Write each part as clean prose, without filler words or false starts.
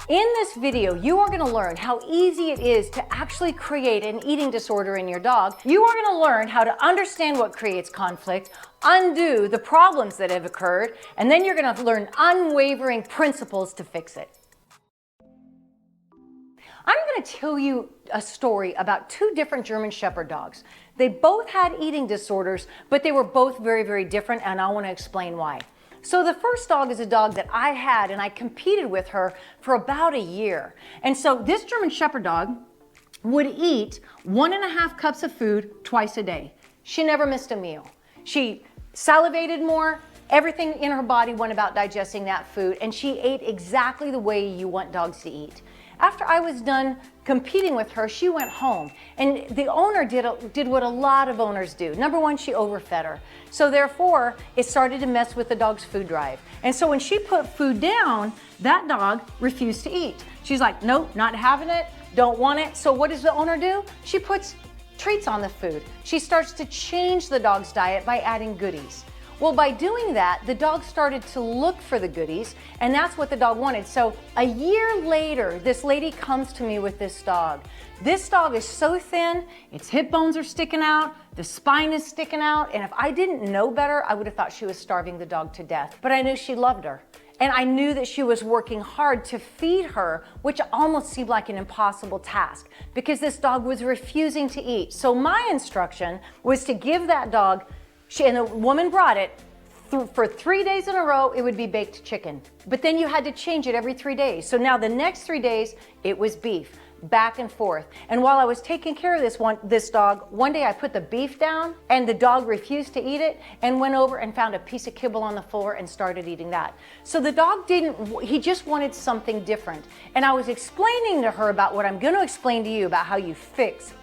In this video, you are going to learn how easy it is to actually create an eating disorder in your dog. You are going to learn how to understand what creates conflict, undo the problems that have occurred, and then you're going to learn unwavering principles to fix it. I'm going to tell you a story about two different German Shepherd dogs. They both had eating disorders, but they were both very, very different, and I want to explain why. So the first dog is a dog that I had, and I competed with her for about a year. And so this German Shepherd dog would eat 1.5 cups of food twice a day. She never missed a meal. She salivated more. Everything in her body went about digesting that food, and she ate exactly the way you want dogs to eat. After I was done competing with her, she went home, and the owner did what a lot of owners do. Number one, she overfed her. So therefore, it started to mess with the dog's food drive. And so when she put food down, that dog refused to eat. She's like, nope, not having it, don't want it. So what does the owner do? She puts treats on the food. She starts to change the dog's diet by adding goodies. Well, by doing that, the dog started to look for the goodies, and that's what the dog wanted. So a year later, this lady comes to me with this dog. This dog is so thin, its hip bones are sticking out, the spine is sticking out, and if I didn't know better, I would have thought she was starving the dog to death. But I knew she loved her. And I knew that she was working hard to feed her, which almost seemed like an impossible task because this dog was refusing to eat. So my instruction was to give that dog, and the woman brought it, for 3 days in a row, it would be baked chicken. But then you had to change it every 3 days. So now the next 3 days, it was beef, back and forth. And while I was taking care of this dog, one day I put the beef down and the dog refused to eat it and went over and found a piece of kibble on the floor and started eating that. So the dog he just wanted something different. And I was explaining to her about what I'm going to explain to you about how you fix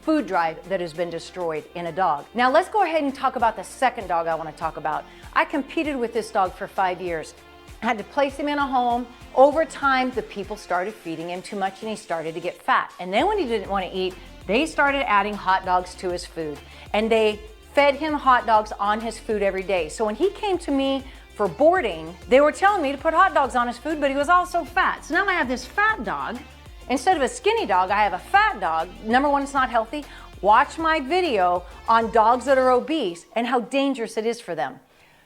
food drive that has been destroyed in a dog. Now let's go ahead and talk about the second dog I want to talk about. I competed with this dog for 5 years. I had to place him in a home. Over time, the people started feeding him too much and he started to get fat. And then when he didn't want to eat, they started adding hot dogs to his food. And they fed him hot dogs on his food every day. So when he came to me for boarding, they were telling me to put hot dogs on his food, but he was also fat. So now I have this fat dog. Instead of a skinny dog, I have a fat dog. Number one, it's not healthy. Watch my video on dogs that are obese and how dangerous it is for them.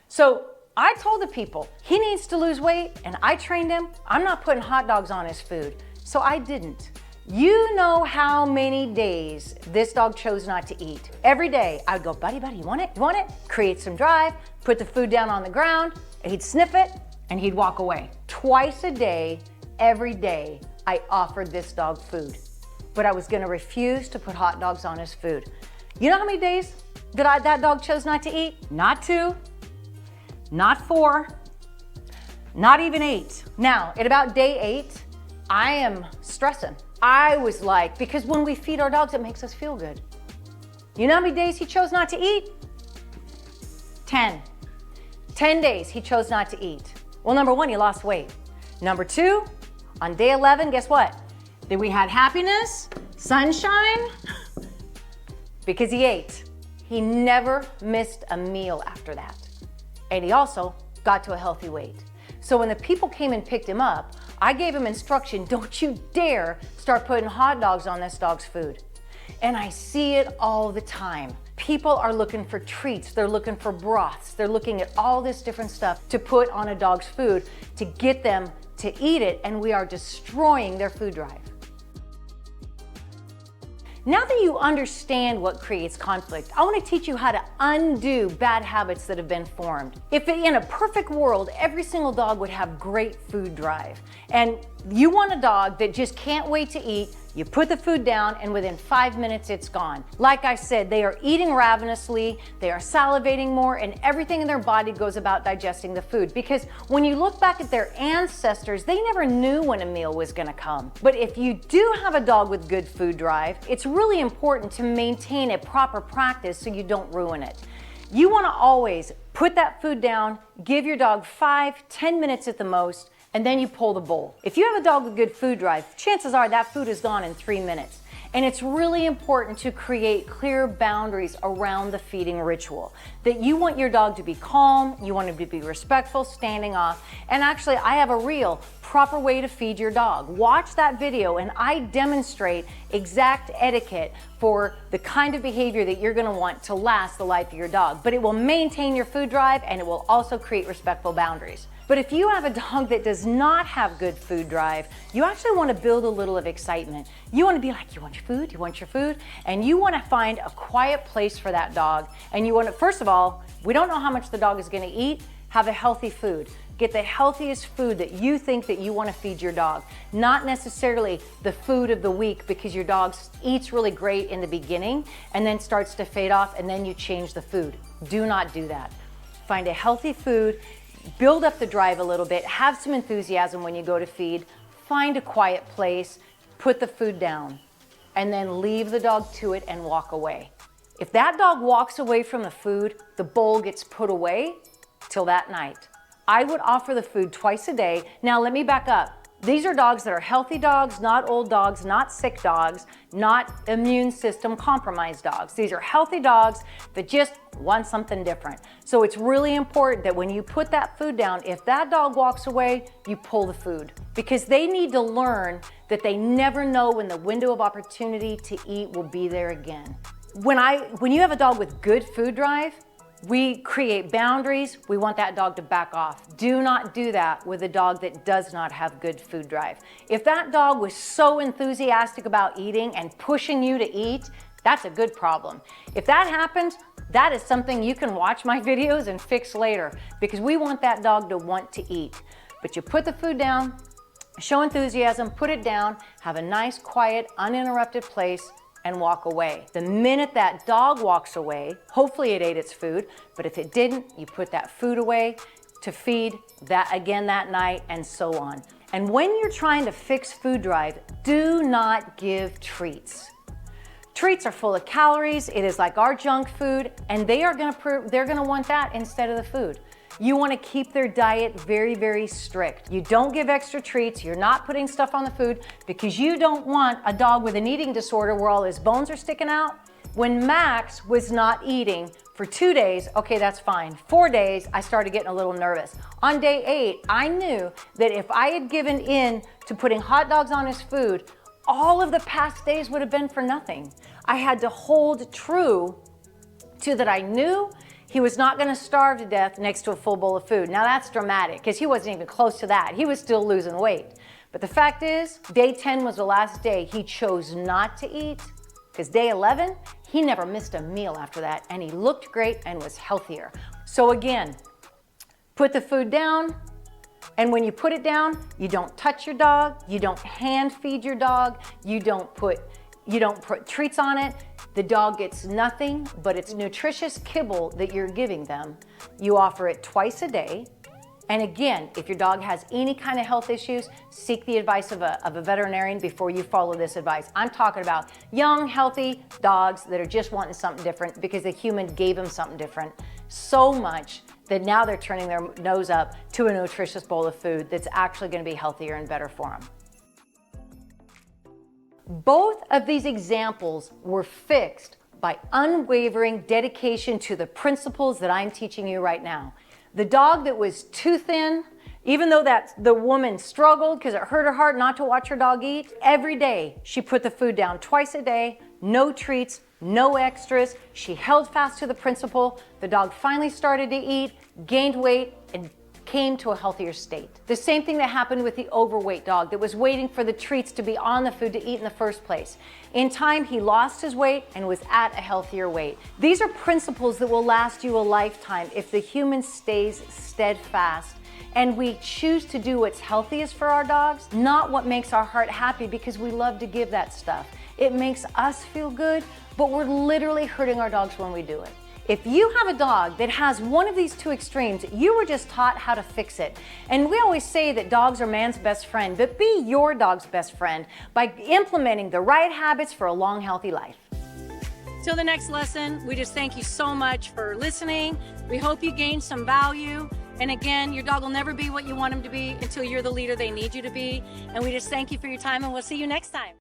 So I told the people, he needs to lose weight, and I trained him. I'm not putting hot dogs on his food. So I didn't. You know how many days this dog chose not to eat. Every day, I would go, buddy, you want it? You want it? Create some drive, put the food down on the ground, he'd sniff it, and he'd walk away. Twice a day, every day, I offered this dog food, but I was going to refuse to put hot dogs on his food. You know how many days that dog chose not to eat? Not 2, not 4, not even 8. Now, at about day 8, I am stressing. I was like, because when we feed our dogs, it makes us feel good. You know how many days he chose not to eat? 10. 10 days he chose not to eat. Well, number one, he lost weight. Number two, on day 11, guess what? Then we had happiness, sunshine, because he ate. He never missed a meal after that. And he also got to a healthy weight. So when the people came and picked him up, I gave him instruction, don't you dare start putting hot dogs on this dog's food. And I see it all the time. People are looking for treats, they're looking for broths, they're looking at all this different stuff to put on a dog's food to get them to eat it, and we are destroying their food drive. Now that you understand what creates conflict, I want to teach you how to undo bad habits that have been formed. If in a perfect world, every single dog would have great food drive, and you want a dog that just can't wait to eat, you put the food down and within 5 minutes it's gone. Like I said, they are eating ravenously, they are salivating more, and everything in their body goes about digesting the food. Because when you look back at their ancestors, they never knew when a meal was gonna come. But if you do have a dog with good food drive, it's really important to maintain a proper practice so you don't ruin it. You wanna always put that food down, give your dog 5-10 minutes at the most, and then you pull the bowl. If you have a dog with good food drive, chances are that food is gone in 3 minutes. And it's really important to create clear boundaries around the feeding ritual. That you want your dog to be calm, you want him to be respectful, standing off. And actually, I have a real proper way to feed your dog. Watch that video and I demonstrate exact etiquette for the kind of behavior that you're gonna want to last the life of your dog. But it will maintain your food drive and it will also create respectful boundaries. But if you have a dog that does not have good food drive, you actually want to build a little of excitement. You want to be like, you want your food, you want your food, and you want to find a quiet place for that dog. And you want to, first of all, we don't know how much the dog is going to eat, have a healthy food. Get the healthiest food that you think that you want to feed your dog. Not necessarily the food of the week because your dog eats really great in the beginning and then starts to fade off and then you change the food. Do not do that. Find a healthy food. Build up the drive a little bit, have some enthusiasm when you go to feed, find a quiet place, put the food down, and then leave the dog to it and walk away. If that dog walks away from the food, the bowl gets put away till that night. I would offer the food twice a day. Now let me back up. These are dogs that are healthy dogs, not old dogs, not sick dogs, not immune system compromised dogs. These are healthy dogs that just want something different. So it's really important that when you put that food down, if that dog walks away, you pull the food because they need to learn that they never know when the window of opportunity to eat will be there again. When you have a dog with good food drive, we create boundaries. We want that dog to back off. Do not do that with a dog that does not have good food drive. If that dog was so enthusiastic about eating and pushing you to eat, that's a good problem. If that happens, that is something you can watch my videos and fix later because we want that dog to want to eat. But you put the food down, show enthusiasm, put it down, have a nice, quiet, uninterrupted place, and walk away. The minute that dog walks away, hopefully it ate its food, but if it didn't, you put that food away to feed that again that night and so on. And when you're trying to fix food drive, do not give treats. Treats are full of calories. It is like our junk food, and they're gonna want that instead of the food. You want to keep their diet very, very strict. You don't give extra treats. You're not putting stuff on the food because you don't want a dog with an eating disorder where all his bones are sticking out. When Max was not eating for 2 days, okay, that's fine. 4 days, I started getting a little nervous. On day 8, I knew that if I had given in to putting hot dogs on his food, all of the past days would have been for nothing. I had to hold true to that. I knew he was not going to starve to death next to a full bowl of food. Now that's dramatic because he wasn't even close to that. He was still losing weight. But the fact is, day 10 was the last day he chose not to eat because day 11, he never missed a meal after that and he looked great and was healthier. So again, put the food down, and when you put it down, you don't touch your dog, you don't hand feed your dog, you don't put treats on it. The dog gets nothing but it's nutritious kibble that you're giving them. You offer it twice a day. And again, if your dog has any kind of health issues, seek the advice of a veterinarian before you follow this advice. I'm talking about young, healthy dogs that are just wanting something different because the human gave them something different so much that now they're turning their nose up to a nutritious bowl of food that's actually going to be healthier and better for them. Both of these examples were fixed by unwavering dedication to the principles that I'm teaching you right now. The dog that was too thin, even though the woman struggled because it hurt her heart not to watch her dog eat, every day she put the food down twice a day, no treats, no extras. She held fast to the principle. The dog finally started to eat, gained weight, and came to a healthier state. The same thing that happened with the overweight dog that was waiting for the treats to be on the food to eat in the first place. In time, he lost his weight and was at a healthier weight. These are principles that will last you a lifetime if the human stays steadfast and we choose to do what's healthiest for our dogs, not what makes our heart happy because we love to give that stuff. It makes us feel good, but we're literally hurting our dogs when we do it. If you have a dog that has one of these two extremes, you were just taught how to fix it. And we always say that dogs are man's best friend, but be your dog's best friend by implementing the right habits for a long, healthy life. Till the next lesson, we just thank you so much for listening. We hope you gained some value. And again, your dog will never be what you want him to be until you're the leader they need you to be. And we just thank you for your time, and we'll see you next time.